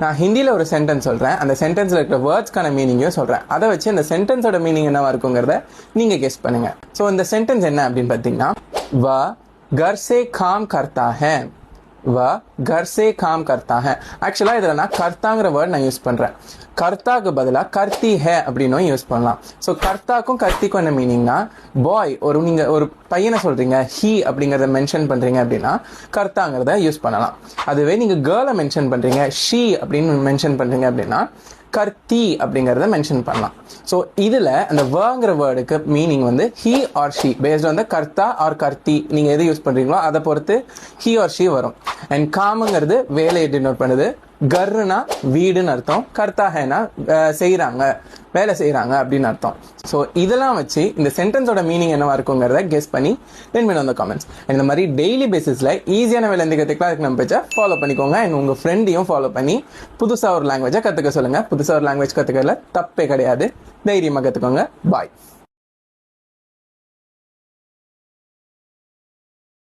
நான் ஹிந்தியில் ஒரு சென்டென்ஸ் சொல்கிறேன், அந்த சென்டென்ஸில் இருக்கிற வேர்ட்ஸ்க்கான மீனிங்கையும் சொல்கிறேன். அதை வச்சு அந்த சென்டென்ஸோட மீனிங் என்னவா இருக்குங்கிறத நீங்கள் கெஸ் பண்ணுங்கள். ஸோ இந்த சென்டென்ஸ் என்ன அப்படின்னு பார்த்தீங்கன்னா, வ கர் சே காம் கர்த்தா ஹை. வ घर से काम करता है. ஆக்சுவலா இதுல நான் கர்த்தாங்கிற வேர்ட் நான் யூஸ் பண்றேன். கர்த்தாக்கு பதிலா கர்த்தி ஹே அப்படின்னும் யூஸ் பண்ணலாம். ஸோ கர்த்தாக்கும் கர்த்திக்கும் என்ன மீனிங்னா, பாய் நீங்க ஒரு பையனை சொல்றீங்க, ஹி அப்படிங்கறத மென்ஷன் பண்றீங்க அப்படின்னா கர்த்தாங்கிறத யூஸ் பண்ணலாம். அதுவே நீங்க கேர்ளை மென்ஷன் பண்றீங்க, ஷி அப்படின்னு மென்ஷன் பண்றீங்க அப்படின்னா கர்த்தி அப்படிங்கறத மென்ஷன் பண்ணலாம். ஸோ இதுல அந்த வங்கிற வேர்டுக்கு மீனிங் வந்து he or she, based on the கர்த்தா ஆர் கர்த்தி, நீங்க எது யூஸ் பண்றீங்களோ அதை பொறுத்து ஹி ஆர் ஷி வரும். அண்ட் காமுங்கிறது வேலையை டினோட் பண்ணுது, கர்னா வீடுன்னு அர்த்தம், கர்த்தா ஹேனா செய்யறாங்க, வேலை செய்யறாங்க அப்படின்னு அர்த்தம். ஸோ இதெல்லாம் வச்சு இந்த சென்டென்ஸோட மீனிங் என்னவா இருக்குங்கிறத கெஸ் பண்ணி let me know in the comments. இந்த மாதிரி டெய்லி பேசிஸ்ல ஈஸியான வேலை கற்றுக்கலாம். அதுக்கு நம்ம பேஜை ஃபாலோ பண்ணிக்கோங்க. அண்ட் உங்க ஃப்ரெண்டையும் ஃபாலோ பண்ணி புதுசாக ஒரு லாங்குவேஜை கற்றுக்க சொல்லுங்க. புதுசாக ஒரு லாங்குவேஜ் கற்றுக்கிறதுல தப்பே கிடையாது. தைரியமாக கற்றுக்கோங்க. பாய்.